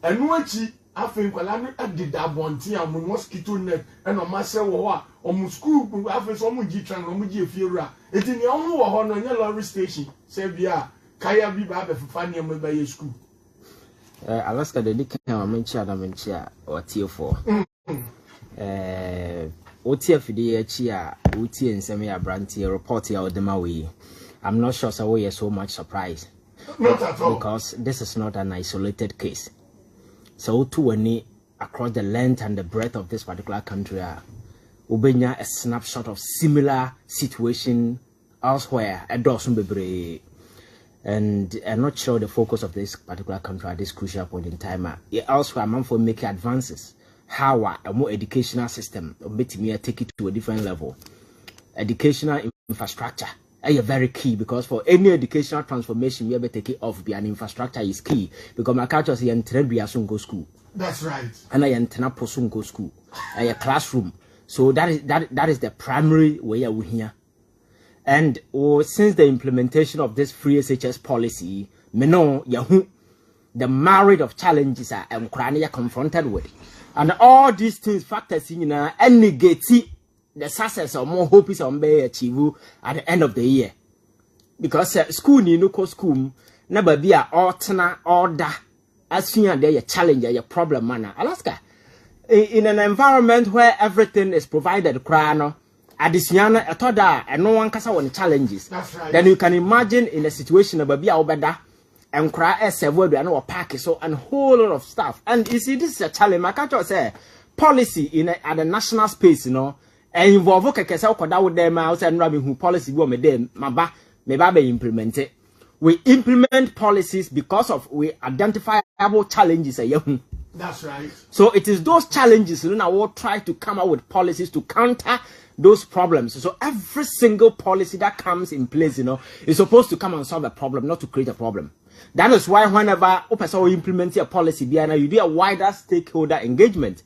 enu achi afen kwala no adida bonti am mosquito net and o ma se wo ho a o school afen so mo gi tran mo gi efiewura eti ne o wo ho no nya lorry station se bia kaya bi ba be fufa ne mo ba ye school Alaska de dik kan o menchi adamanchi a o tie for o tie fidi ya chi a o tie nsem ya brantie report ya odema we I'm not sure so we are so much surprised. Not at all. Because this is not an isolated case. So to any across the length and the breadth of this particular country, Ubenya a snapshot of similar situation elsewhere. And I'm not sure the focus of this particular country at this crucial point in time. Elsewhere, I'm for making advances. How a more educational system may take it to a different level. Educational infrastructure. Very key because for any educational transformation, you ever take it off. Be an infrastructure is key because my culture is go school. That's right. And I enter go school. A classroom. So that is the primary way we here. And since the implementation of this free SHS policy, me know Yahoo, the myriad of challenges I am confronted with, and all these things factors in and negate the success or more hope is on be achieve at the end of the year. Because school ni no ko school never be a alternate order as soon as there a challenge a problem manner. Alaska in an environment where everything is provided crano additional a toda and no one kasa on challenges. That's right. Then you can imagine in a situation about be obeda and cry as a word and or pack so and whole lot of stuff. And you see this is a challenge. My culture say policy in at the national space, and involve kekesa okoda wo dem outside nrabe hu policy go me dem maba me ba be implement it. We implement policies because of we identifiable challenges That's right. So it is those challenges now we'll try to come up with policies to counter those problems. So every single policy that comes in place, is supposed to come and solve a problem, not to create a problem. That is why whenever we implement a policy, you do a wider stakeholder engagement.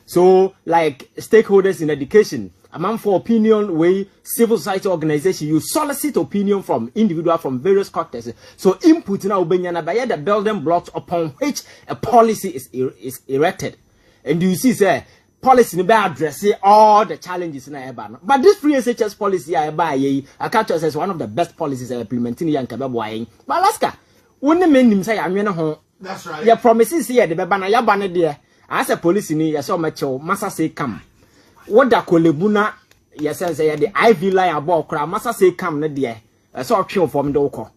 So, like stakeholders in education, among for opinion, way civil society organization, you solicit opinion from individual from various sectors. So, input now by the building blocks upon which a policy is erected. And you see, say, policy by addressing all the challenges in Ebano. But this free SHS policy, I catch as one of the best policies implementing in Yankabawaying. But Alaska, when the men say, I'm home. That's right. Your promises here, the Babana Yabana there. As a police in here, so much massa say come. What da kolebuna, yes, say the Ivy line about cry, massa say come, not dear. I saw a from the oko.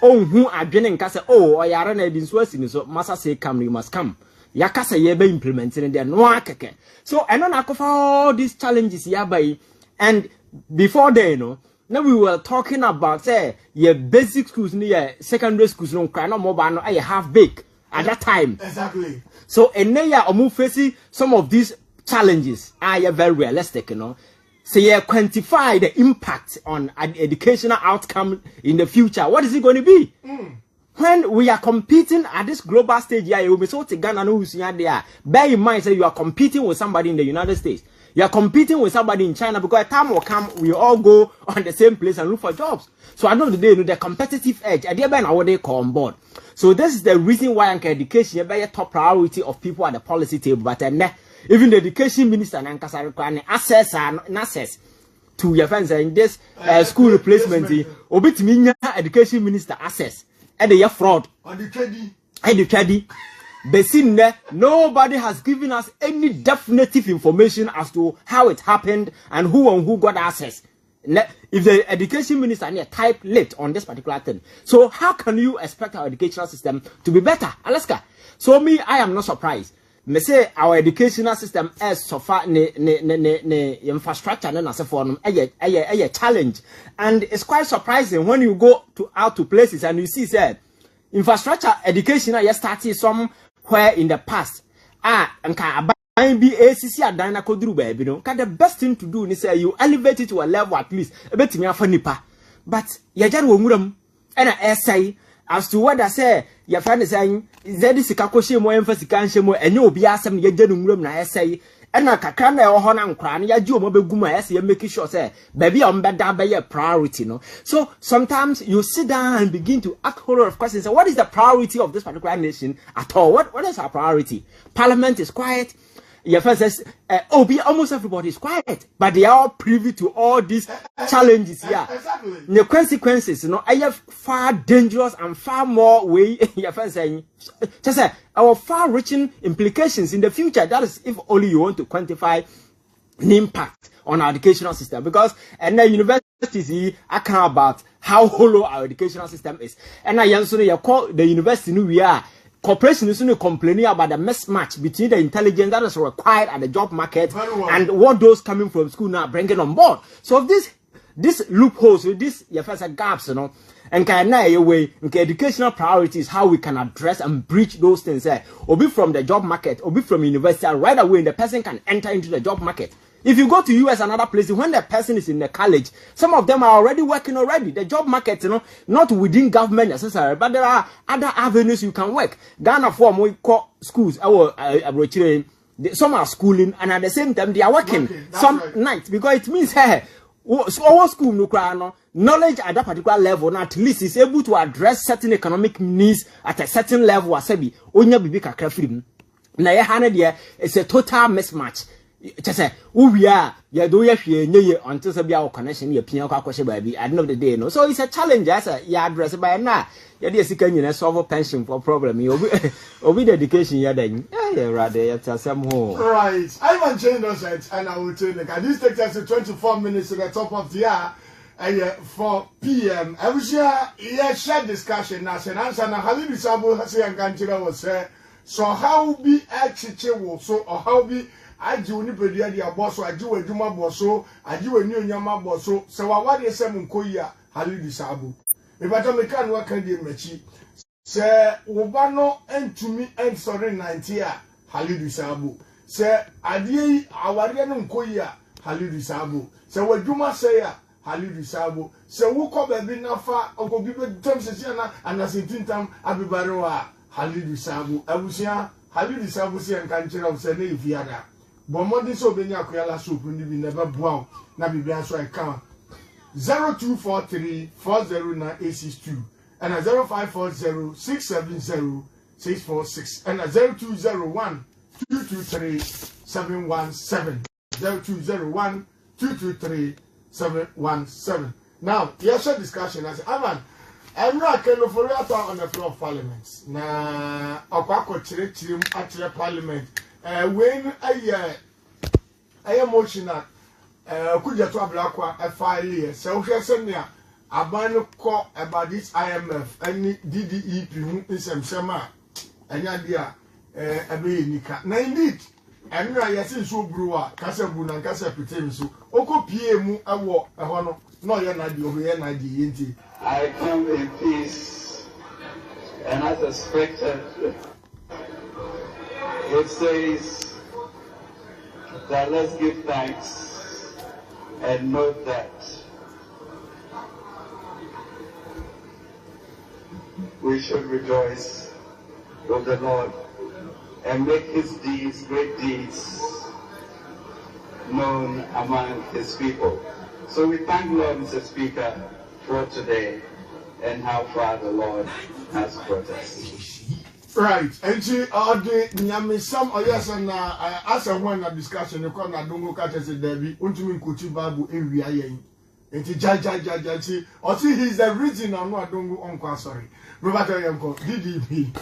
Oh, who are drinking cassa, oh, I are in Swassing, so massa say come, you must come. Yakasa ye be implementing their no keke. So, I don't know all these challenges yabai. And before they now we were talking about, say, your basic schools near secondary schools, no cry no more, no, I half bake at that time. Exactly. So, and now you are facing some of these challenges are very realistic, So, you quantify the impact on an educational outcome in the future. What is it going to be? When we are competing at this global stage, you will be so to Ghana who's there. Bear in mind, say you are competing with somebody in the United States. You are competing with somebody in China because time will come, we all go on the same place and look for jobs. So, at the end of the day, the competitive edge, I didn't know what they call on board. So this is the reason why education is a top priority of people at the policy table. But even the education minister and access to your friends in this school replacement. Obit me education minister access and the fraud. And the trading. Nobody has given us any definitive information as to how it happened and who got access. If the education minister type late on this particular thing, so how can you expect our educational system to be better, Alaska? So me, I am not surprised. Me say our educational system is so far ne infrastructure and as a form a challenge, and it's quite surprising when you go out to places and you see say infrastructure education started somewhere in the past. I be ACC at Dana Kodru baby, the best thing to do is say you elevate it to a level at least a bit me for nipa. But Yajan Womuram and an essay as to what I say, your friend is saying, Zedisikakoshi more emphasis and you be asking Yajan Murum na essay and na kakra na e ho na nkra na ya ji omo begum a yes you make sure say baby o mbeda be priority no. So sometimes you sit down and begin to ask a whole lot of questions. So what is the priority of this particular nation at all? What is our priority? Parliament is quiet. Your first says, almost everybody is quiet, but they are all privy to all these challenges. Yeah, exactly. The consequences, you know, I have far dangerous and far more way. Your first saying, just say our far-reaching implications in the future. That is, if only you want to quantify the impact on our educational system, because and the universities I care about how hollow our educational system is, and I answer you call the university we are. Corporation is only complaining about the mismatch between the intelligence that is required at the job market and what those coming from school now bringing on board. So this loopholes, this gaps, you know, and can way educational priorities, how we can address and breach those things. Or be from the job market, or be from university, and right away the person can enter into the job market. If you go to US and other places, when the person is in the college, some of them are already working already. The job market, you know, not within government necessarily, but there are other avenues you can work. Ghana form we call schools, some are schooling, and at the same time they are working some nights, because it means hey, our school knowledge at that particular level, at least is able to address certain economic needs at a certain level. Asebi, onya bibi kakra film. Na ye hane there is a total mismatch. Just say, we are, ya do ya until Sabia connection, your piano question baby, at the end of the day, no. So it's a challenge, as a ya address by now. Ya dear second, solve a pension for problem. You'll be the education, ya then. Yeah, rather, ya tell some more. Right, Ivan Innocent, and I will tell you, this takes us to 24 minutes to the top of the hour. 4 p.m. I was here, share discussion. Now, and answer, now, how did you say, and Ganchira was say, so how be actually, so, or how be. I do ni pedia dia boss I do adwuma bosso I do enu nyama bosso se wa wade se munkoyi Halidu Sabo e bata me kan wa kan die machi se wo ba no entumi ensore 90 a Halidu Sabo se ade yi aware no nkoyi Halidu Sabo se wadwuma se ya Halidu Sabo se wo ko ba bi nafa okobi be tem se na anasentintam abibare wa Halidu Sabo abusia Halidu Sabo se nkan kira wo se na ifiada Bomodi so benya akoyala soup ndi bi never bow na bibia so I can 0243409862 and 0540670646 and 0201223717 0201223717. Now yes a discussion as Aman I'm not kind of for on the floor of parliament na okwako chire at parliament. When I emotional, could you travel a 5 years? So, send me a ban call about this IMF and DDEP in some summer. And idea a nika. Now, indeed, and I see so brewer, Casabun and Casapitem. So, Oko PM, I walk a honor, no, you're not the idea. I come in peace and as expected. It says that let's give thanks and note that we should rejoice with the Lord and make his deeds, great deeds, known among his people. So we thank Lord, Mr. Speaker, for today and how far the Lord has brought us. Right, and she the nyame some yes and as a one discussion you come na dongo catch say Debbie untumi nkochi Bible enwia yen enti jaja or see he's the reason I'm not dongo onko sorry Robert Yanko DDP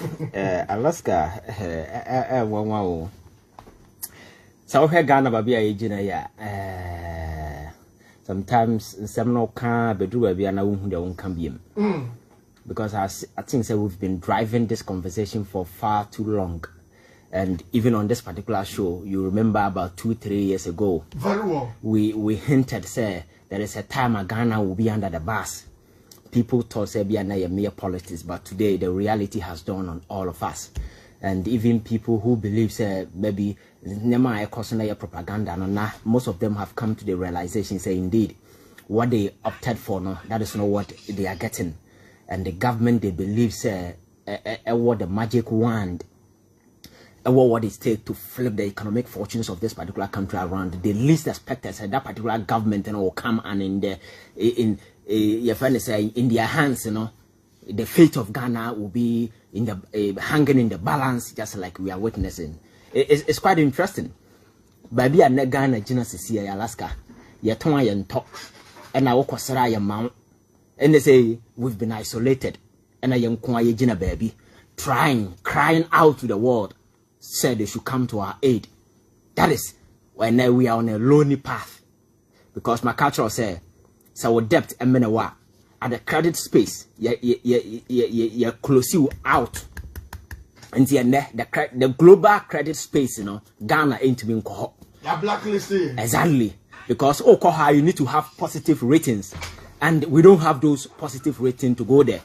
Alaska wanwa o so he Ghana babia ejina ya sometimes some no can be do babia na hu de won kan biem because I think that we've been driving this conversation for far too long. And even on this particular show, you remember about 2-3 years ago, very well. we hinted, say, there is a time Ghana will be under the bus. People thought, say, be under mere politics, but today the reality has dawned on all of us. And even people who believe, say, maybe, propaganda, most of them have come to the realization, say, indeed, what they opted for, no, that is not what they are getting. And the government, they believe, say, what the magic wand what it takes to flip the economic fortunes of this particular country around. The least expected said that particular government will come and in your friend say in their hands, the fate of Ghana will be in the hanging in the balance, just like we are witnessing. It's quite interesting. Baby and Ghana, Genesis here, Alaska, you're torn and talk, and I walk your mount, and they say we've been isolated, and I am quiet, Gina baby, crying out to the world. Said they should come to our aid. That is when we are on a lonely path. Because my culture said, so debt and menawa at the credit space, you close you out. And the global credit space, Ghana ain't being caught. You're blacklisted. Exactly. Because you need to have positive ratings. And we don't have those positive ratings to go there.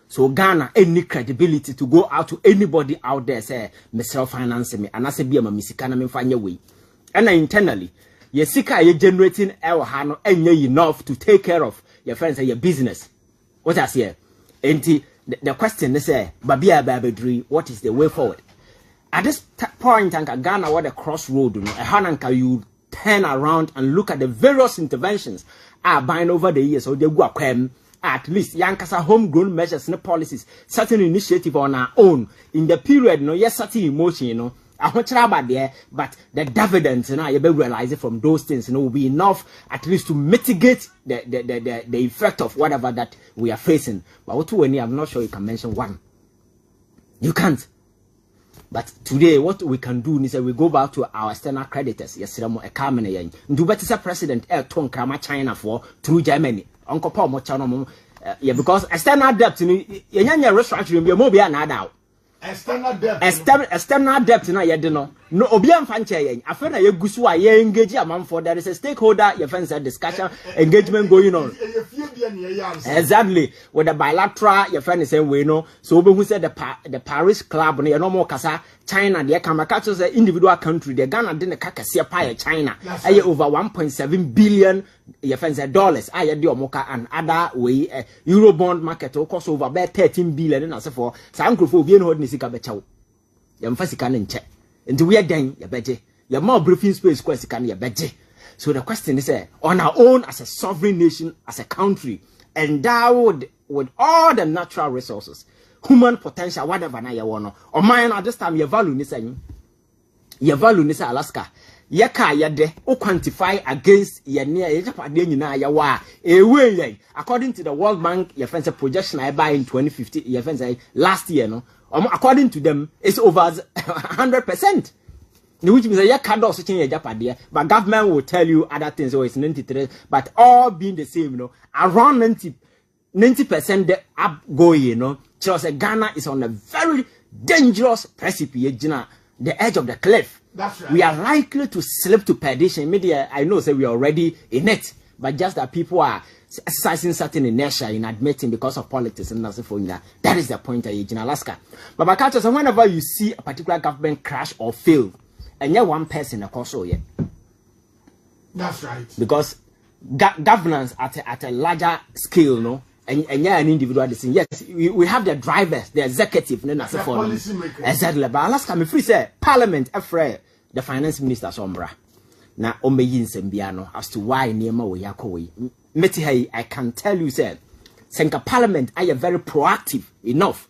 So Ghana, any credibility to go out to anybody out there, say, Mr. Finance me, and I say, be a Missikana, me find your way. And internally, your sika you generating our hano, and you enough to take care of your friends and your business. What I say? And the question is, Babia Babedri, what is the way forward? At this point, Ghana, what a crossroad, you turn around and look at the various interventions are buying over the years, so they go at least Yankasa homegrown measures and policies, certain initiative on our own in the period, yes, certain emotion, I want to about there, but the dividends, you better realize it from those things, will be enough at least to mitigate the effect of whatever that we are facing. But what I'm not sure you can mention one. You can't. But today, what we can do is that we go back to our external creditors. Yes, a Carmen, do better president Ton Krama China for through Germany. Uncle Paul Mochano, because external debt, you're restructuring your mobile and adult. External debt, no, Obian Fanche, I feel like Gusua, you engage a month for there is a stakeholder, your friends discussion, engagement going on. Exactly, with the bilateral, your friend is saying, we know, so who said the Paris Club, no more Casa, China, the Kamakacho, the individual country, the Ghana didn't Kakasia Pie, China, I over 1.7 billion, your friends dollars, I had your mocha and other way, Eurobond market, will cost over about 13 billion, and so forth. Some could be holding Sika Bechow. Yam Fasikan and check. And we are then, your beje. Your more briefing space question, your beje. So the question is, on our own as a sovereign nation, as a country, endowed with all the natural resources, human potential, whatever na you want, or mine at this time, your value is Alaska. Yaka yade o quantify against ye near according to the World Bank your friends projection I buy in 2050 your friends last year according to them it's over 100%, which means yaka do such in Japan, but government will tell you other things, so it's 93, but all being the same, around 90% the up going, just Ghana is on a very dangerous precipice, the edge of the cliff. That's right. We are likely to slip to perdition. Media, I know, say we are already in it, but just that people are exercising certain inertia in admitting because of politics and that's for that. That is the point in Alaska. But my culture, so whenever you see a particular government crash or fail, and you're one person, of course, that's right. Because governance at a larger scale, no. And you're an individual decision. Yes, we have the drivers, the executive, the policymakers. Exactly. But Alaska, me free say Parliament, afraid the finance minister sombra. Na omeyin sembiano as to why Nema we yakoi. Meti I can tell you, say, Senka Parliament are very proactive enough.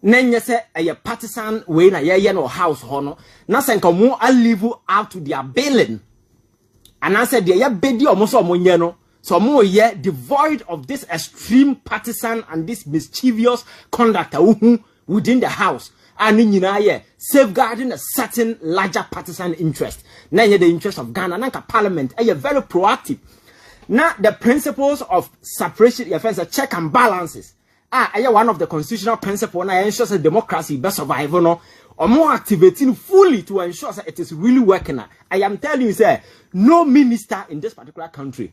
Nenya say a partisan way na ye no house hono. Na senka mo a leave out to their bailing. And I said, yeah, bedi almost no. So more devoid of this extreme partisan and this mischievous conduct within the house. And in safeguarding a certain larger partisan interest. Now the interest of Ghana, Nanka Parliament, are very proactive. Now the principles of separation, your friends, check and balances. Are one of the constitutional principles that ensures that democracy best survive, or more activating fully to ensure that it is really working. I am telling you, sir, no minister in this particular country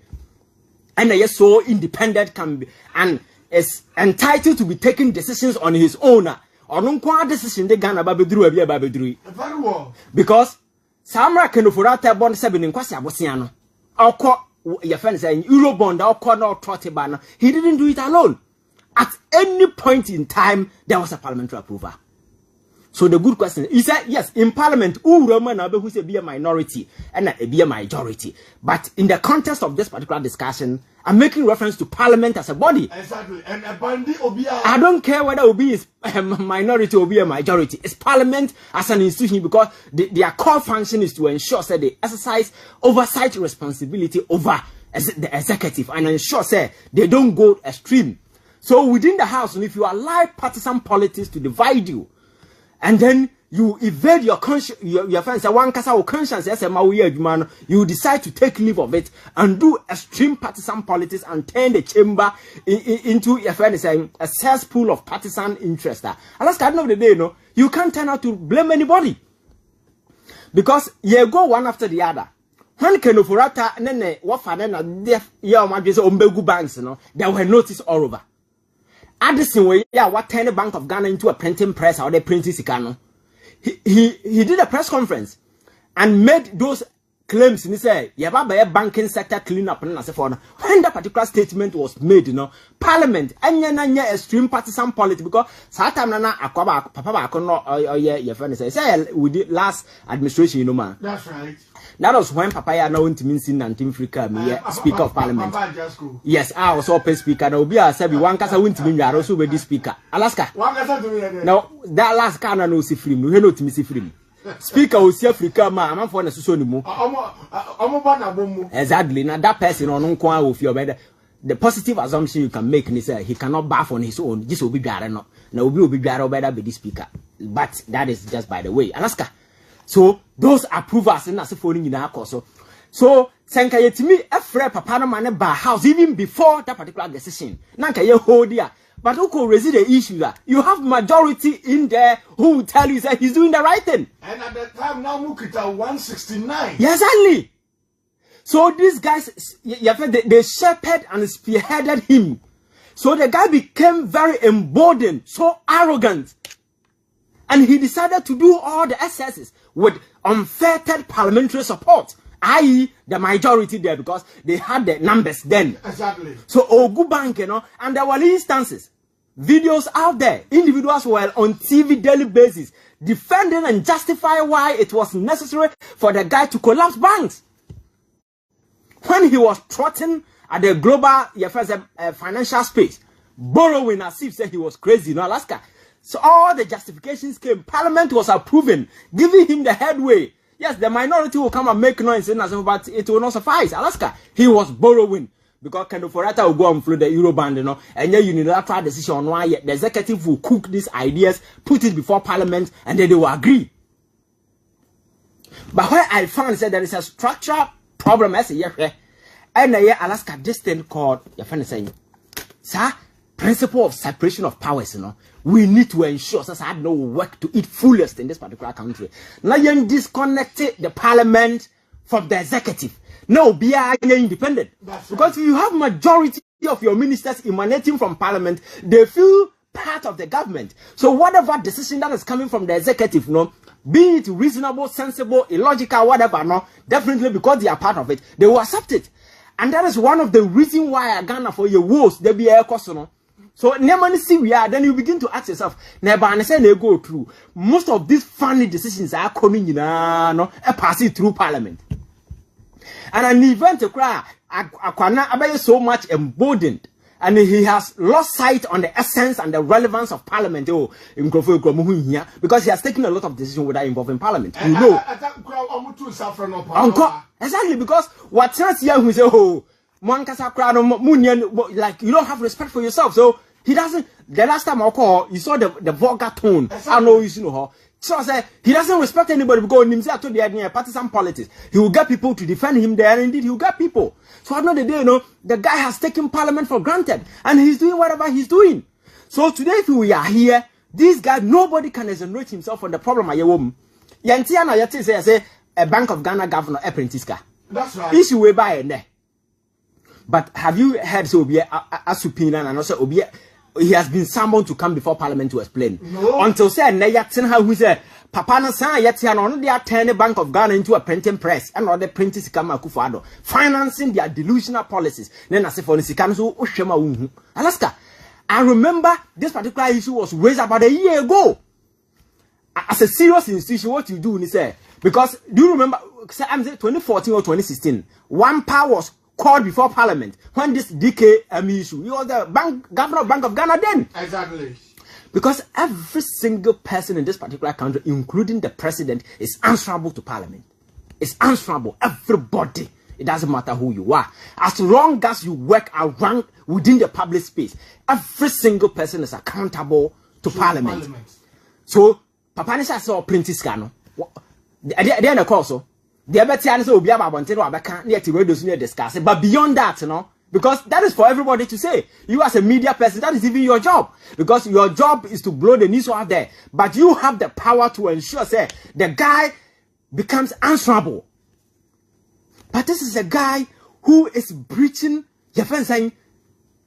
and they are so independent can be and is entitled to be taking decisions on his own. Or no decision they Ghana babedru very well. Because Samra can for that bond 7 in Kwasi Abosiano. Or your friend saying Eurobond or corner Trotibana. He didn't do it alone. At any point in time, there was a parliamentary approval. So the good question, he said, yes, in parliament, who say be a minority and be a majority. But in the context of this particular discussion, I'm making reference to parliament as a body. Exactly. And a bandi obia. I don't care whether Obi is a minority or be a majority. It's parliament as an institution because their core function is to ensure that they exercise oversight responsibility over the executive and ensure that they don't go extreme. So within the house, if you allow partisan politics to divide you, and then you evade your conscience, your friends, one case our conscience, you decide to take leave of it and do extreme partisan politics and turn the chamber into your friend saying a cesspool of partisan interest. Alaska, at the end of the day, you can't turn out to blame anybody because you go one after the other. When Kenofurata and then what banks, there were notice all over. Addison way, what turned the Bank of Ghana into a printing press or the printing Sikano. He did a press conference and made those claims and he said, a banking sector clean up and so on. When that particular statement was made, Parliament and extreme partisan politics because Satamana Akwaba Papa your friend say we did last administration, man. That's right. That was when Papaya now went to Minsin and Tim Frika, Speaker of Parliament. Yes, I was open speaker. Now, be a said one cast went to me, I also be speaker. Alaska. Now, that last can no see free, no, hello to Missy Free. Speaker will see Africa, man, I'm for the Susonimu. Exactly. Now, that person on Unqua with your bed. The positive assumption you can make is that he cannot bath on his own. This will be better. No, will be better be the speaker. But that is just by the way. Alaska. So those approvers and as phoning in our course. So Sanka to me a free papa man by house even before that particular decision. Nanka ye hold there. But who could raise the issue that you have majority in there who will tell you that he's doing the right thing. And at that time now Mukita 169. Yes, only. So these guys they shepherded and spearheaded him. So the guy became very emboldened, so arrogant. And he decided to do all the excesses with unfettered parliamentary support, i.e. the majority there because they had the numbers then. Exactly. So Ogu Bank, and there were instances, videos out there, individuals were on TV daily basis defending and justifying why it was necessary for the guy to collapse banks. When he was trotting at the global financial space, borrowing as if said he was crazy in Alaska. So all the justifications came. Parliament was approving, giving him the headway. Yes, the minority will come and make noise, but it will not suffice. Alaska, he was borrowing because Kendoforata will go and float the Euroband, and then unilateral decision on why the executive will cook these ideas, put it before Parliament, and then they will agree. But where I found is that there is a structural problem as a year, and Alaska this thing called your friend is saying, sir, principle of separation of powers, we need to ensure that I have no work to eat fullest in this particular country. Now you disconnected the parliament from the executive. No, be independent. Because if you have majority of your ministers emanating from parliament, they feel part of the government. So whatever decision that is coming from the executive, be it reasonable, sensible, illogical, whatever, definitely because they are part of it, they will accept it. And that is one of the reasons why Ghana for your woes, there be a question. So, then you begin to ask yourself, they go through. Most of these funny decisions are coming passing through parliament. And an event to cry, Akwana is so much emboldened. And he has lost sight on the essence and the relevance of parliament. Because he has taken a lot of decisions without involving parliament. Exactly, because what chance here who say, like you don't have respect for yourself. So he doesn't. The last time I called, you saw the vulgar tone. Exactly. I know you know her. So I said he doesn't respect anybody because himself to the partisan politics. He will get people to defend him there, and indeed he will get people. So at the end of the day, the guy has taken parliament for granted, and he's doing whatever he's doing. So today, if we are here, this guy, nobody can exonerate himself from the problem. I say a Bank of Ghana governor, Apprentice. That's right. Issue we buy in there. But have you heard so be a subpoena and also he has been summoned to come before parliament to explain? No. Until said how who said Papa na san yet on they turn the Bank of Ghana into a printing press and other printing Sikama Kufado, financing their delusional policies. Then I say for the Sikamso Ushema Alaska. I remember this particular issue was raised about a year ago. as a serious institution, what you do is say, because do you remember, I'm saying 2014 or 2016, one power was called before Parliament when this DK issue. You was the governor of Bank of Ghana then. Exactly. Because every single person in this particular country, including the president, is answerable to Parliament. It's answerable. Everybody. It doesn't matter who you are. As long as you work around within the public space, every single person is accountable to Parliament. So, Papa Nisha saw plenty scano. Then, of course, the other thing is, we have a wanted or can't yet discuss it. But beyond that, because that is for everybody to say. You as a media person, that is even your job. Because your job is to blow the news out there. But you have the power to ensure, say, the guy becomes answerable. But this is a guy who is breaching, saying,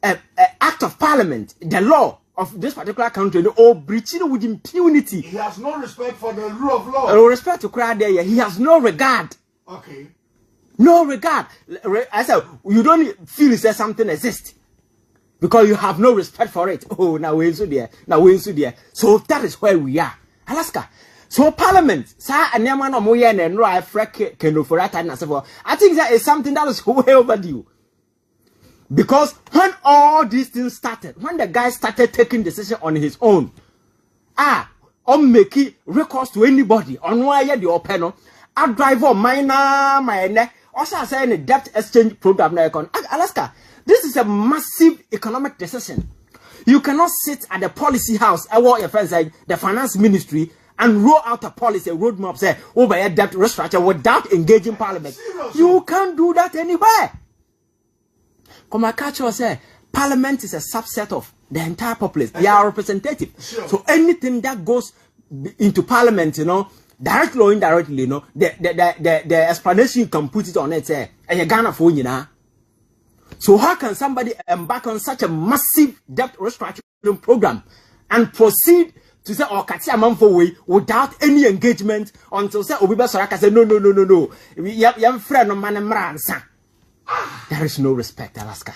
act of Parliament, the law of this particular country, or breaching with impunity. He has no respect for the rule of law. No respect to crowd there. He has no regard. Okay. No regard. I said, you don't feel that something exists because you have no respect for it. Oh, now we're into there. Now we're into there. So that is where we are. Alaska. So Parliament, I think that is something that is way overdue. Because when all these things started, when the guy started taking decision on his own, on making recourse to anybody, on why the open, I drive on minor, also saying a debt exchange program, Alaska. This is a massive economic decision. You cannot sit at the policy house, your friends like the finance ministry, and roll out a policy, a roadmap, say, over a debt restructure without engaging Parliament. Seriously? You can't do that anywhere. Come on, catch you say, Parliament is a subset of the entire populace. They are representative. Sure. So anything that goes into Parliament, directly or indirectly, the explanation you can put it on it, say, a Ghana for you. So how can somebody embark on such a massive debt restructuring program and proceed to say, oh, Katia Manfo way without any engagement until say, Obiba Soraka say, no. You have friend of man. There is no respect, Alaska.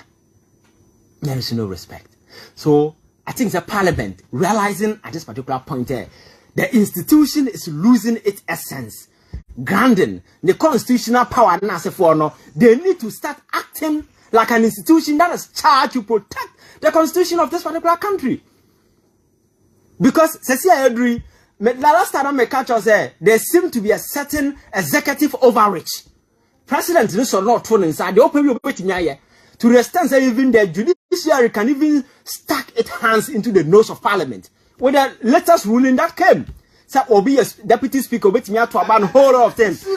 There is no respect. So I think the Parliament realizing at this particular point here, the institution is losing its essence. Granting the constitutional power, they need to start acting like an institution that is charged to protect the constitution of this particular country. Because Cecilia Edry, the last time I catch us there seems to be a certain executive overreach. President is not torn inside the open to the extent that even the judiciary can even stack its hands into the nose of Parliament. With the latest ruling that came, so Obi as deputy speaker, to about a whole lot of things,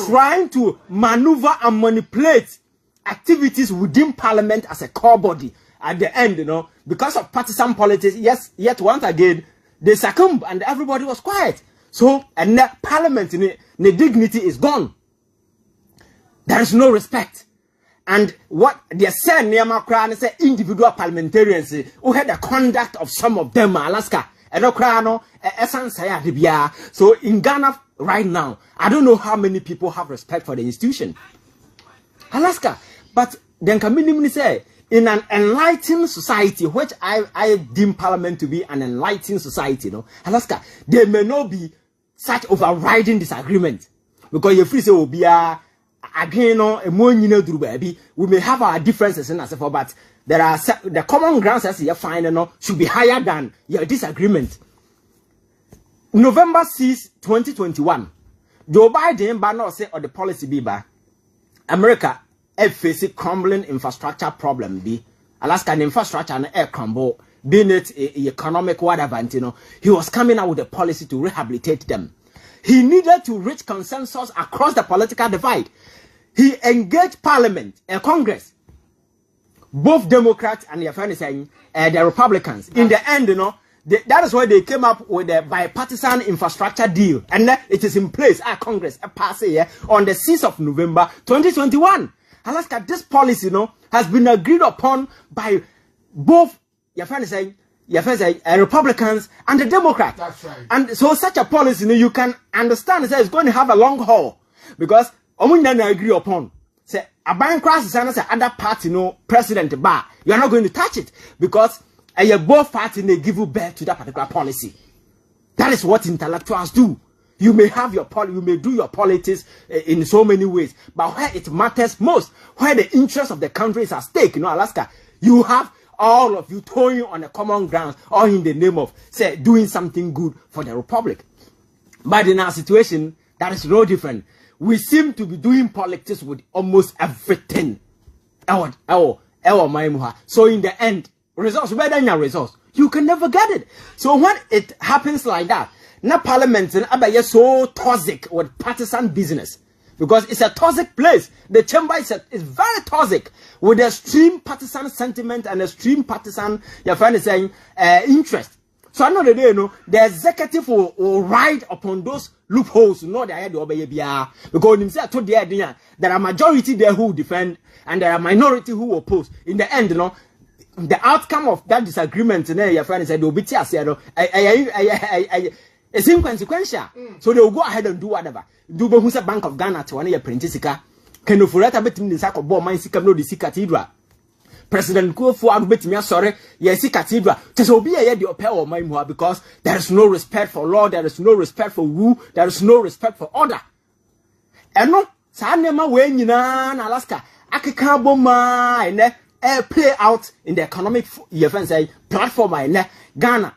trying to maneuver and manipulate activities within Parliament as a core body. At the end, because of partisan politics, yes, yet once again, they succumbed and everybody was quiet. So, and the Parliament, the dignity is gone. There is no respect. And what they said, Nehemiah Crown said, individual parliamentarians who had the conduct of some of them, Alaska. So in Ghana right now, I don't know how many people have respect for the institution. Alaska. But then can say, in an enlightened society, which I deem Parliament to be an enlightened society, Alaska, there may not be such overriding disagreement. Because if we say, again, we may have our differences in us, but there are the common grounds as you find should be higher than your disagreement. November 6, 2021, Joe Biden banner say or the policy be by America face crumbling infrastructure problem be Alaska infrastructure and air crumble, being it economic whatever, he was coming out with a policy to rehabilitate them. He needed to reach consensus across the political divide. He engaged Parliament and Congress, both Democrats and the Republicans. In the end, that is why they came up with a bipartisan infrastructure deal, and it is in place at Congress passed on the 6th of November 2021. Alaska, this policy, has been agreed upon by both Republicans and the Democrats. That's right. And so such a policy, you can understand it's going to have a long haul because agree upon. Say a bank crisis and other party, president bar, you are not going to touch it because both parties they give you birth to that particular policy. That is what intellectuals do. You may have your you may do your politics in so many ways, but where it matters most, where the interest of the country is at stake, Alaska, you have all of you toying on a common ground, or in the name of, say, doing something good for the republic. But in our situation, that is no different. We seem to be doing politics with almost everything. So in the end, results better than your results. You can never get it. So when it happens like that, now parliament is so toxic with partisan business, because it's a toxic place. The chamber is very toxic with extreme partisan sentiment and extreme partisan, your friend is saying, interest. So I know that the executive will ride upon those loopholes. No, they are because himself told the idea there are majority there who defend and there are minority who oppose. In the end, the outcome of that disagreement, your friend said, it's inconsequential. So they will go ahead and do whatever. Do who's a Bank of Ghana to one year printisika. Can you forget a bit in the sack of bomb mine no the cathedral? President Kufuor bet me sorry, yes, cathedral. Just be a year the opera or my because there is no respect for law, there is no respect for rule, there is no respect for order. And no, Sanema when you Alaska, Akikaboma and play out in the economic platform in Ghana.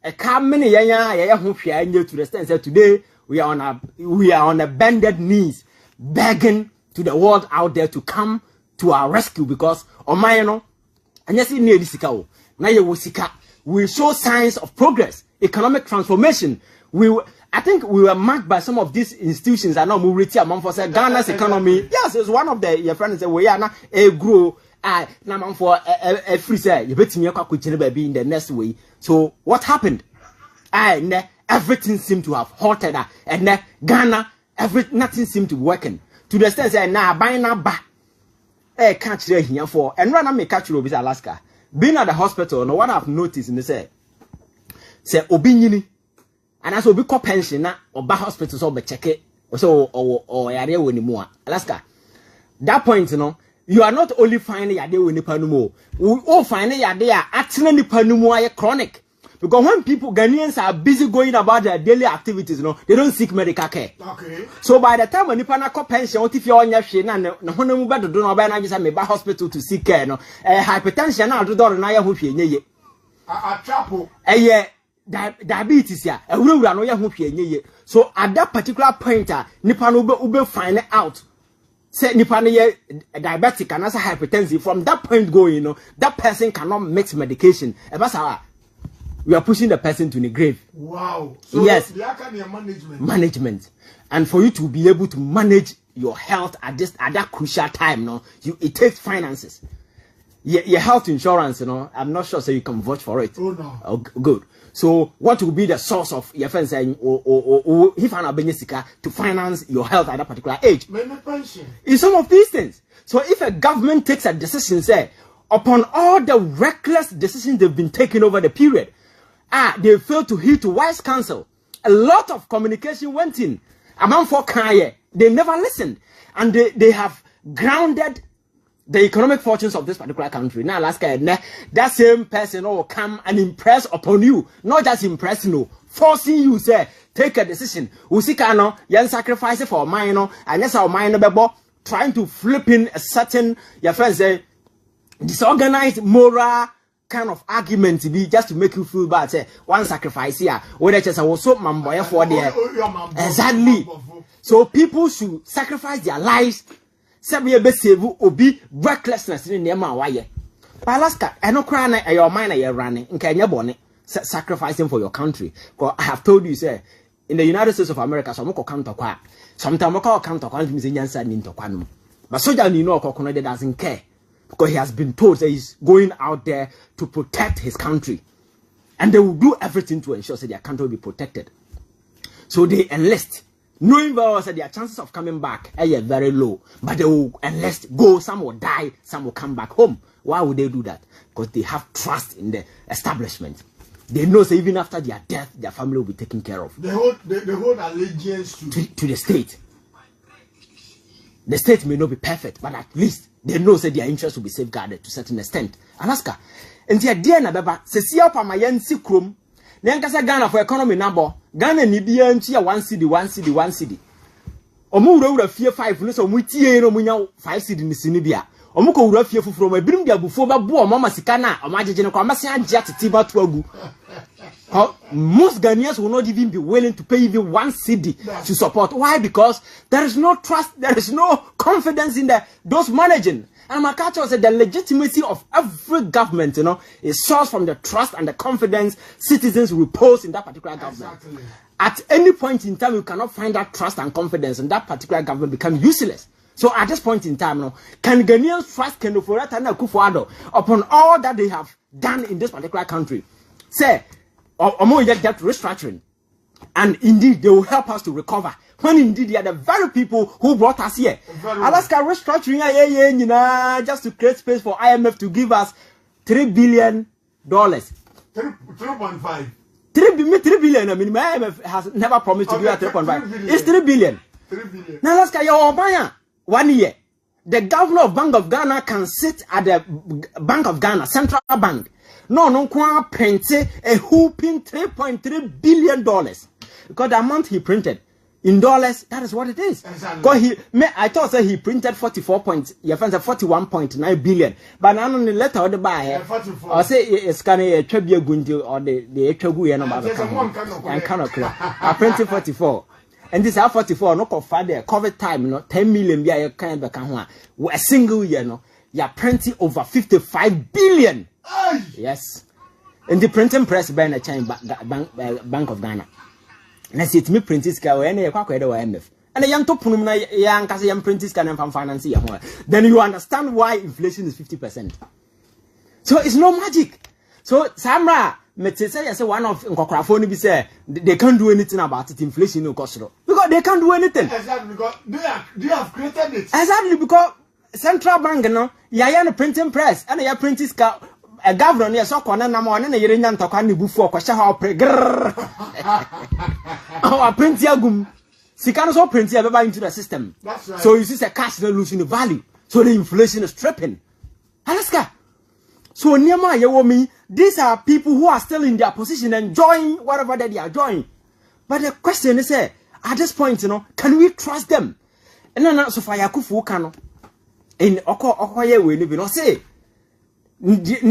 A come many to the stand said today we are on a bended knees, begging to the world out there to come to our rescue, because and yes, in near Sika, we show signs of progress, economic transformation. I think we were marked by some of these institutions. I know Muriti among for Ghana's economy. Yes, it's one of the your friends say we are now a grow. Now for a free say you bet me baby in the next way. So what happened? Everything seemed to have halted, and Ghana, nothing seemed to be working. To the extent that now buying now back. Catch there here for and run me catch you Alaska. Being at the hospital, no what I've noticed in the say Obinyini, and as Obi pension or back hospital so be check it or area anymore. Alaska. That point, you are not only finding your day when you panumo, we all find your day acting the panumo chronic. Because when people, Ghanaians, are busy going about their daily activities, they don't seek medical care. Okay. So by the time when you find a pension, if you're on your shit, and no one better do not buy a hospital to seek care, hypertension, now do not know who you a chapel. Diabetes, a rule, I know who. So at that particular point, Nippon will find out. Say Nippon diabetic and as a hypertensive. From that point going, that person cannot mix medication. We are pushing the person to the grave. Wow. So yes. Management. And for you to be able to manage your health at that crucial time, it takes finances. Your health insurance, I'm not sure so you can vote for it. Oh no. Oh, good. So what will be the source of your friend saying or if an abenyesika to finance your health at that particular age? Is some of these things. So if a government takes a decision, say, upon all the reckless decisions they've been taking over the period, they failed to heed to wise counsel. A lot of communication went in. Among for Kyei, they never listened. And they have grounded the economic fortunes of this particular country. Now, Alaska, that same person will come and impress upon you. Not just impressing, forcing you, say, take a decision. Usikano, yan sacrifice for minor, and that's our minor bebo, trying to flip in a certain, your friends say, disorganized moral kind of argument to be just to make you feel bad. Say one sacrifice here, whether just I was so mamboy for there. Exactly. So people should sacrifice their lives. Say be save or be recklessness in their man. Why? But Alaska, I know crying your mind you're running in Kenya bonnet, sacrificing for your country. Because I have told you, say in the United States of America, some counter qua. Sometimes I call counter quantum in Yansan into quantum. But soldier coconut doesn't care. Because he has been told that he's going out there to protect his country. And they will do everything to ensure that their country will be protected. So they enlist. Knowing very well that their chances of coming back are very low. But they will enlist, go, some will die, some will come back home. Why would they do that? Because they have trust in the establishment. They know that even after their death, their family will be taken care of. They hold allegiance to the state. The state may not be perfect, but at least they know that their interests will be safeguarded to a certain extent. Alaska, and the idea na beba, se siya pa mayan si krom, Then kasa Ghana for economy number. Ghana ni biya nchi ya 1 cedi. Omu wura fie 5 no so omu tie no munya 5 cedi ni sini bia. Omu ko wura fie fufuro ma birim dia bufo ba bo mama sika na omu agege ne kwa mase age atete ba to agu. Most Ghanaians will not even be willing to pay even 1 cedi to support. Why? Because there is no trust, there is no confidence in those managing. And my culture said the legitimacy of every government, is sourced from the trust and the confidence citizens repose in that particular government. Exactly. At any point in time, you cannot find that trust and confidence, and that particular government become useless. So at this point in time, can Ghanaians trust Kenneth Ofori-Atta and Akufo-Addo upon all that they have done in this particular country? Say, or more yet that restructuring, and indeed they will help us to recover. When indeed they are the very people who brought us here. Alaska restructuring, just to create space for IMF to give us $3 billion. 3.5. 3 billion. I mean, my IMF has never promised to give us 3.5. It's 3 billion. 3 billion. Now, Alaska, your 1 year. The governor of Bank of Ghana can sit at the Bank of Ghana, Central Bank. No, print a whooping $3.3 billion. Because the amount he printed in dollars, that is what it is. Exactly. I thought he printed 41.9 billion. But now on the letter of the buy, I say it's kind of a tribute or the I printed 44. And this 44, no for the COVID time, 10 million be a kind of a single year, you're printing over 55 billion. Yes. And the printing press by Bank of Ghana. Na see it me print this guy when you kwakwa the IMF and young to punum na young kase young print this can from finance here. Then you understand why inflation is 50%. So it's no magic. So Samra me say one of nkokrafo ni be say they can't do anything about it. Inflation no cost because they can't do anything. Exactly, because they have created it. Exactly, because central bank no ya printing press and ya print this guy. A governor near Sokona Namon and a Yerian Tokani before Kwasha pre our print yagum. Sikano so print ever into the system. That's right. So you see a cash losing the value. So the inflation is tripping. Alaska. So Nema Yawomi, these are people who are still in their position enjoying whatever that they are enjoying. But the question is at this point, can we trust them? And then so far Yakufu Kano in Okoye we live in say. What is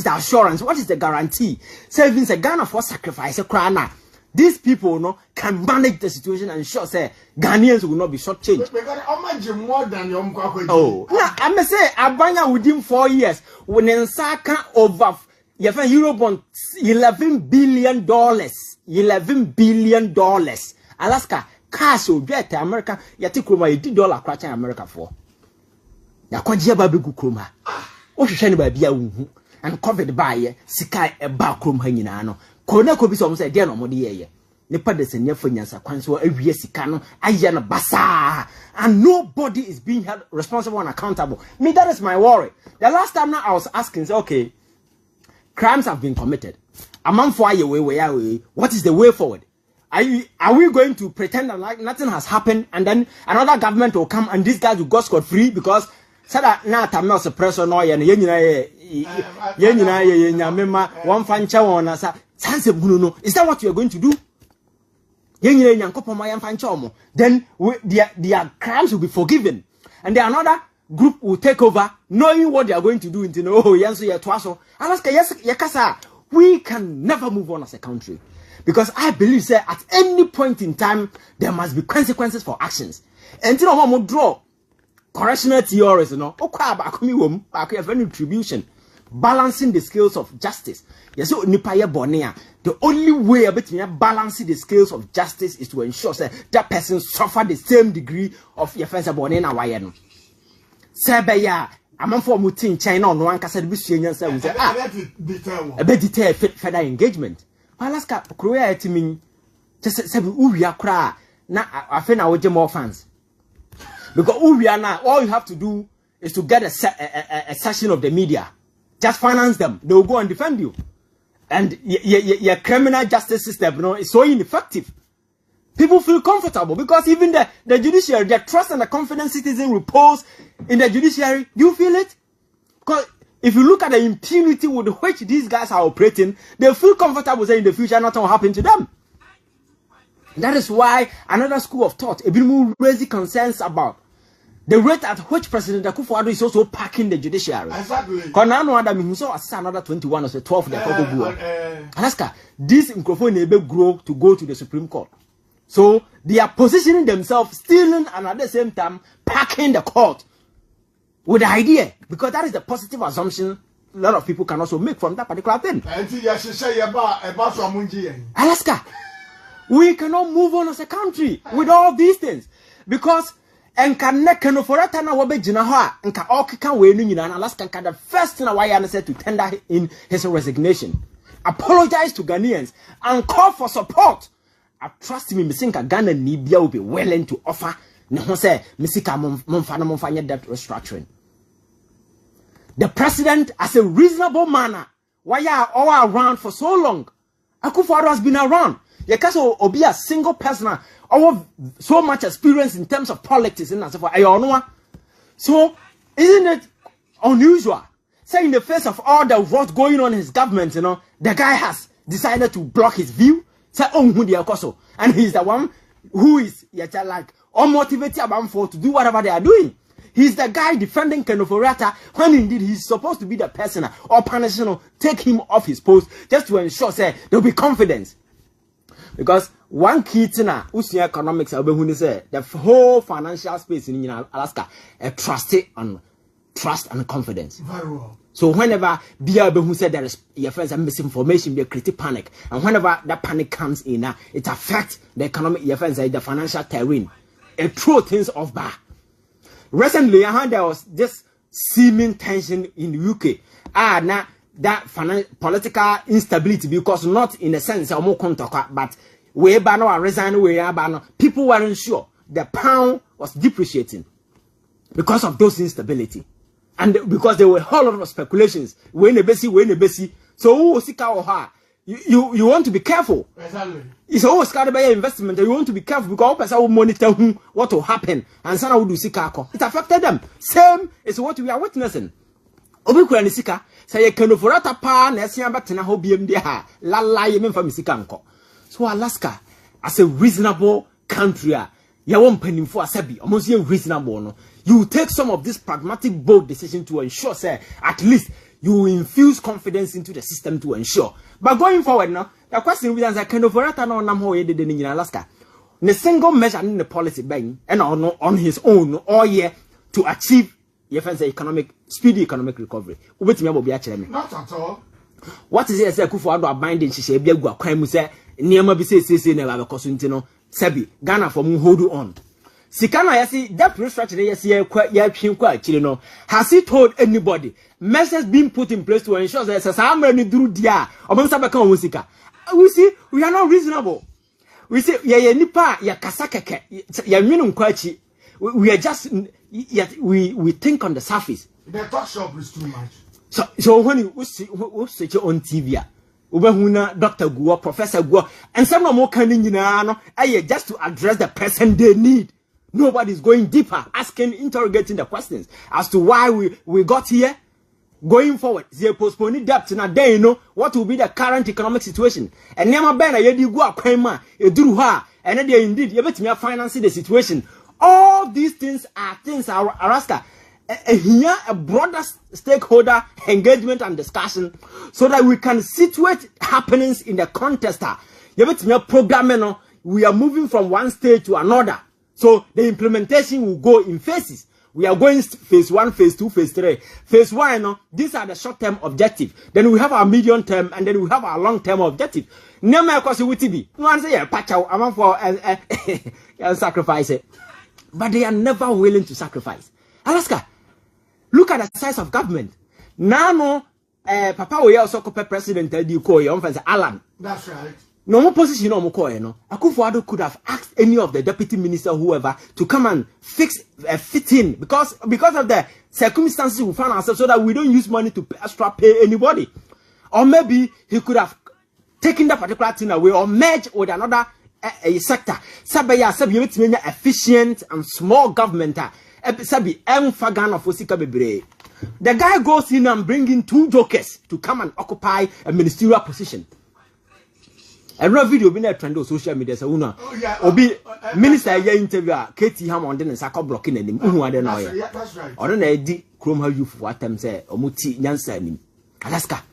the assurance? What is the guarantee? Savings a Ghana for sacrifice a crown. These people can manage the situation and ensure say Ghanaians will not be shortchanged. More than your I may say Abanya within 4 years when Nsaka over Eurobond $11 billion. $11 billion. Alaska cash will get to America. Yatikuma $80 crutch in America for. Yakwajia babigu kroma. O hwehwe ba bia wuhu. And covered by sika e ba krom ha nyina no. Kona ko bi so mo say de no mo de ye. Nipa de senya fanyansa kwan so awie sika no aye no basa. And nobody is being held responsible and accountable. Me, that is my worry. The last time now I was asking, say, okay, crimes have been committed. Among for way. What is the way forward? Are we going to pretend that like nothing has happened and then another government will come and these guys will go scot free because said that now Tamil suppressor no ye one fancha one is that what you are going to do? Then their crimes will be forgiven and then another group will take over knowing what they are going to do into we can never move on as a country. Because I believe that at any point in time, there must be consequences for actions. And you know what draw correctional theories, retribution, balancing the scales of justice. Yes, so the only way between balancing the scales of justice is to ensure that person suffer the same degree of offense bonena wayeno. Sebeya, I'm for mutin China on one cassette a bit detailed further engagement. Alaska, Korea to me, just said, we are cry. Now, I think I will get more fans. Because we are now, all you have to do is to get a section of the media. Just finance them. They will go and defend you. And your criminal justice system is so ineffective. People feel comfortable because even the judiciary, their trust and the confidence citizens repose in the judiciary. Do you feel it? Because if you look at the impunity with which these guys are operating, they feel comfortable saying in the future nothing will happen to them. That is why another school of thought, a bit more raising concerns about the rate at which President Akufo-Addo is also packing the judiciary. Exactly. Because now we saw another 21 or 12 Alaska, this microphone will grow to go to the Supreme Court. So they are positioning themselves, stealing, and at the same time packing the court with the idea, because that is the positive assumption a lot of people can also make from that particular thing. Alaska, we cannot move on as a country with all these things, because and can for a time and can all can we and Alaska can the first thing I said to tender in his resignation, apologize to Ghanaians and call for support. I trust me, Missinka Ghana Nibia will be willing to offer Nehose Missika Monfana that restructuring. The president, as a reasonable manner, why are all around for so long? Akufo-Addo has been around. Yakaso will be a single person or so much experience in terms of politics and so forth. So, isn't it unusual? Say in the face of all the what's going on in his government, the guy has decided to block his view. Say, and he's the one who is like unmotivated about for to do whatever they are doing. He's the guy defending Kenoforiata when indeed he's supposed to be the person or punishing take him off his post just to ensure say there'll be confidence. Because one key thing usia economics say the whole financial space in Alaska trust and confidence. Very well. So whenever who said there is your friends and misinformation, they create panic, and whenever that panic comes in, it affects the economic your friends the financial terrain. It throws things off bar. Recently, I heard there was this seeming tension in the UK. Now that political instability, because not in the sense of more contact, but we ban or resign, people weren't sure. The pound was depreciating because of those instability. And because there were a whole lot of speculations. When a basi. So you want to be careful. Exactly. It's always got to be an investment. You want to be careful because person will monitor what will happen. And some will do sikako. It affected them. Same is what we are witnessing. Obiku and sika say Kenoforata pa na esian batena ho biem de ha la yemen fa misika nko. So Alaska as a reasonable country ya won panimfo asabi almost reasonable no. You take some of this pragmatic bold decision to ensure say at least you infuse confidence into the system to ensure. But going forward now, the question is that Kenoforata no nam ho yede de in Alaska. The single measure in the policy bang and on his own all year to achieve speedy economic recovery. Not at all. What is it? Say Akufo-Addo binding she be agua crime mu say niam bi say na ba because ntino sabi Ghana for mu hold on. Sikana yesi that restructure yesi ya twin kwa akire no. Has he told anybody measures being put in place to ensure that some money through dia obonsa beka won sika. We see we are not reasonable. We say ya nipa ya kasa keke ya nwinu nkwa achi. We are just we think on the surface. The talk shop is too much. So when you see on TV, Ubahuna, Dr. Guo, Professor Guo, and some more coming in just to address the person they need. Nobody's going deeper, asking, interrogating the questions as to why we got here. Going forward, they postpone debt in a day, what will be the current economic situation. And never been a yedi gua kwema, a druha, and then they indeed, you bet me financing the situation. All these things are Alaska. Here a broader stakeholder engagement and discussion so that we can situate happenings in the context. Programming, we are moving from one stage to another. So the implementation will go in phases. We are going phase 1, phase 2, phase 3. Phase 1, these are the short-term objectives. Then we have our medium-term and then we have our long-term objective. Never cause it will be. No one say patch out amount for sacrifice it. But they are never willing to sacrifice. Alaska, look at the size of government. Now, Papa we also call president you call your Alan. That's right. No more position no more Akufo-Addo could have asked any of the deputy minister whoever to come and fit in because of the circumstances we found ourselves so that we don't use money to extra pay anybody. Or maybe he could have taken that particular thing away or merge with another a sector. Sabi efficient and small government. Sabi Fagana for Sika Bebre. The guy goes in and bringing 2 jokers to come and occupy a ministerial position. Every video been a trend on social media. So una obi minister ya interview Katie Hammond and Sako blocking him. That's right. Or don't di Chrome how you for what time say omuti nyansa nim. Alaska.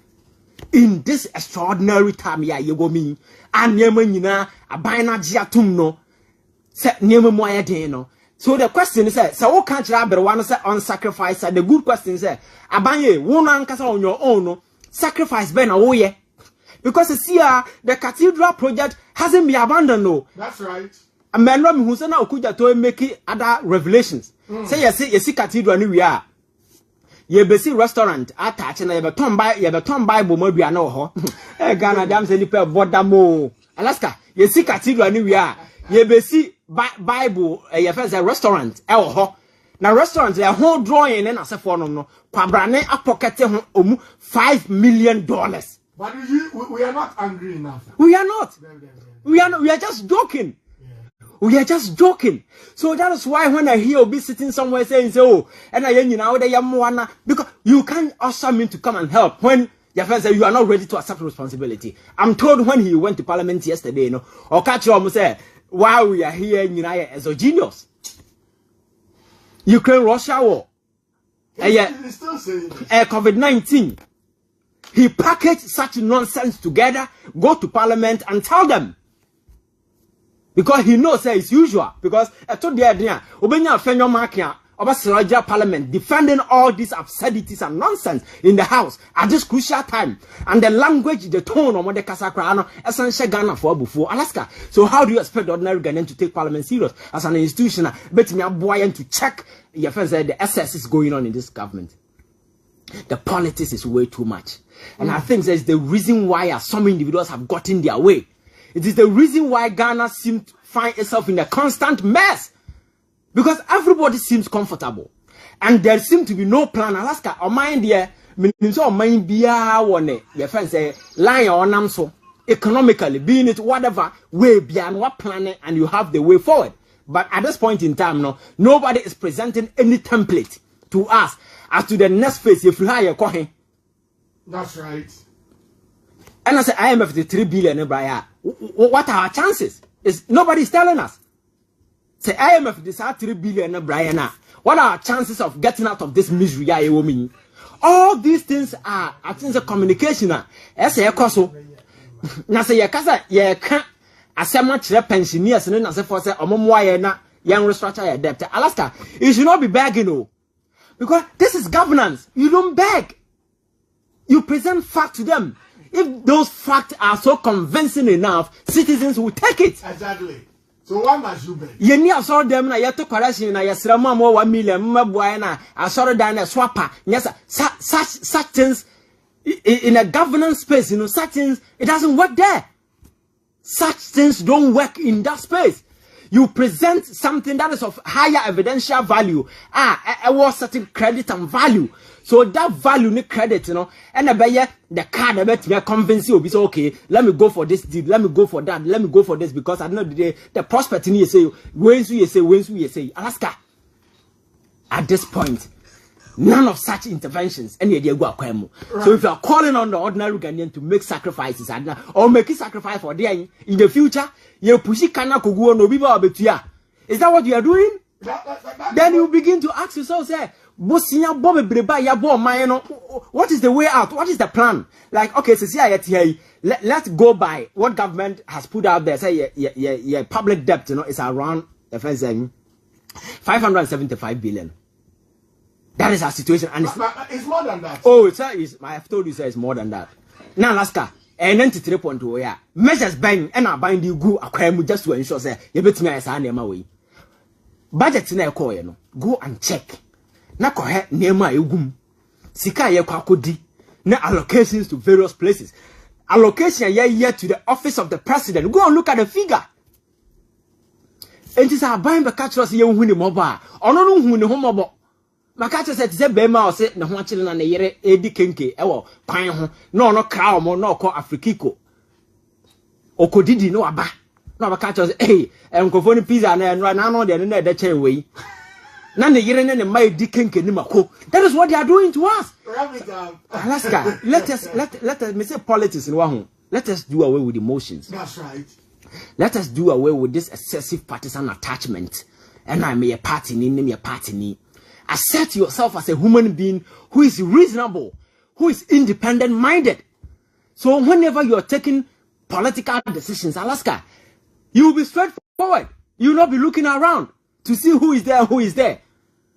In this extraordinary time ya you go me and nyema nyina abana giatum no se nyema mo ayede no. So the question is so what can't you one say on sacrifice? The good question is abanye wona nkasa on your own no sacrifice be na wo ye. Because see the cathedral project hasn't been abandoned no. That's right. And men who say now Okuja to make other revelations. Say you see cathedral ni we are. Ye be see restaurant attach na ye be turn Bible mo bia na ho. Eh Ghana dem say nipa border mo. Alaska ye see cathedral ni we are. Ye be see Bible ye first a restaurant e ho. Na restaurant ye ho drawing na asefo no kwabrane apokete ho omu $5 million. But we are not angry enough. We are not. We are just joking. Yeah. We are just joking. So that is why when I hear Obi sitting somewhere saying, "Oh, and I now they are because you can't ask me to come and help when your friend say you are not ready to accept responsibility." I'm told when he went to Parliament yesterday, you know, or catch you say, "While we are here, you know, as a genius." Ukraine-Russia war. He's still saying COVID-19. He packaged such nonsense together, go to Parliament and tell them. Because he knows it's usual. Because I told the idea, Obenya Fenyo Makia, Obasiraja Parliament, defending all these absurdities and nonsense in the House at this crucial time. And the language, the tone of the Kasakrano, essential Ghana for before Alaska. So how do you expect the ordinary Ghanaian to take Parliament serious as an institution? Bet me a boy and to check your friends that the SS is going on in this government. The politics is way too much. And I think that's the reason why some individuals have gotten their way. It is the reason why Ghana seems to find itself in a constant mess. Because everybody seems comfortable. And there seems to be no plan. Alaska, or mind there, so mind be one your friends say line or namso economically, being it whatever way beyond what planet, and you have the way forward. But at this point in time, nobody is presenting any template to us as to the next phase. If you hire Kohen. That's right. And I say IMF the 3 billion. What are our chances? Is nobody is telling us. Say IMF this 3 billion. What are our chances of getting out of this misery? All these things are I think the communication. As a coso. Now say kasa can't as much pensioners and as for say young restructure your debt. Alaska, you should not be begging. Because this is governance. You don't beg. You present facts to them. If those facts are so convincing enough, citizens will take it. Exactly. So why must you beg? You need to saw them na yeto correction na yesrama mo 1 million mmabuai na asoro dan na swapper. Yes, such things in a governance space, such things it doesn't work there. Such things don't work in that space. You present something that is of higher evidential value. I was certain credit and value. So that value need credit, and the card about me convince you, be so okay, let me go for this deal, let me go for that, let me go for this, because at the end of the day, the prospect in you say, when you say, Alaska. At this point, none of such interventions, any idea go right. So if you are calling on the ordinary Ghanaian to make sacrifices or make a sacrifice for them in the future, you push it kana kuguo no biba obetua. Is that what you are doing? Then you begin to ask yourself, say, what is the way out? What is the plan? Like, okay, so let's go by what government has put out there. Say, yeah, public debt, is around 575 billion. That is our situation, and it's more than that. Oh, I have told you, sir, it's more than that. Now, Alaska, and then to 3.2, measures bang and I bind you go acquire just to ensure, say, you bet me as I name away. Budget in a coin, go and check. Na kohe nema egum sika ye kwakodi na allocations to various places. Allocation ye to the office of the president. Go and look at the figure. And this are buying the catchers ye hu ni moba ono no hu ni ho mobo maka say say be ma o se ne ho akire na ne yere edi kenke ewo kwan ho no no kra o mo no ko afrikiko okodidi no aba no aba catchers hey enkofo ni pizza na no de chen we That is what they are doing to us. Alaska, let us me say politics in one. Let us do away with emotions. That's right. Let us do away with this excessive partisan attachment. And I may a party me a party. Accept yourself as a human being who is reasonable, who is independent minded. So whenever you are taking political decisions, Alaska, you will be straightforward. You will not be looking around to see who is there,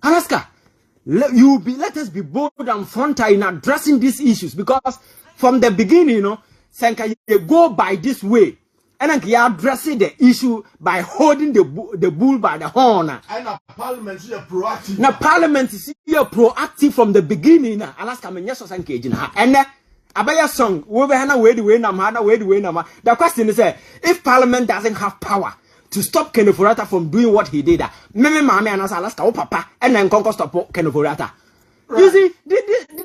Alaska, let us be bold and frontal in addressing these issues, because from the beginning, Senka, you go by this way, and then you addressing the issue by holding the bull by the horn. And Parliament is proactive. Now Parliament is proactive from the beginning. Alaska, me nyeso Senka ejina. And abaya song, we be hana way the way nama. The question is, if Parliament doesn't have power to stop Kenoforata from doing what he did, Meme Mame and Alaska, oh papa, and then Conco stop Kenoforata. Right. You see,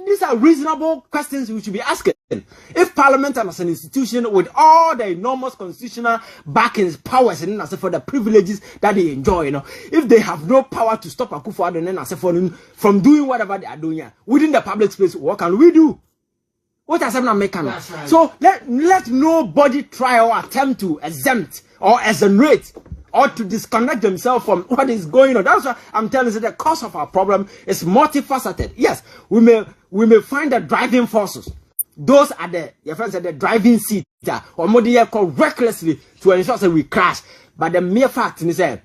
these are reasonable questions we should be asking. If Parliament as an institution with all the enormous constitutional backings, powers, and for the privileges that they enjoy, if they have no power to stop Akufo-Addo and from doing whatever they are doing within the public space, what can we do? What has happened make right. So let nobody try or attempt to exempt or exonerate or to disconnect themselves from what is going on. That's why I'm telling you the cause of our problem is multifaceted. Yes, we may find the driving forces. Those are your friends at the driving seat or more they call recklessly to ensure that we crash. But the mere fact is that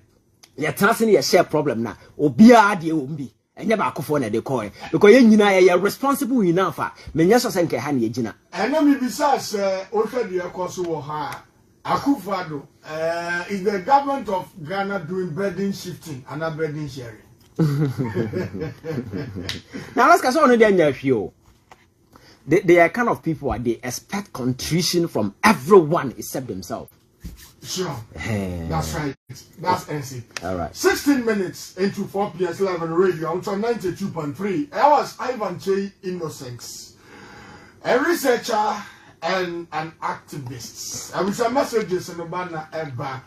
you're transferring a share problem now. Obia de umbi. And never Akufo na de call because you responsible enough. Menya so senke ha na yegina. And then besides also the course Akufo-Addo is the government of Ghana doing burden shifting and not burden sharing. Now let's go on there few. They are kind of people they expect contrition from everyone except themselves. Sure. That's right. That's NC. All right. 16 minutes into 4 PS 11 radio on 92.3. I was Kyei Innocent, a researcher and an activist. I wish a messages in the banner ever.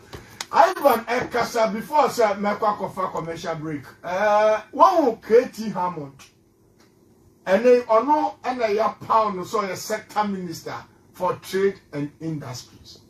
Ivan Ekasa before I said Mekwa commercial break. One KT Hammond. And they are no and a pound so a sector minister for trade and industries.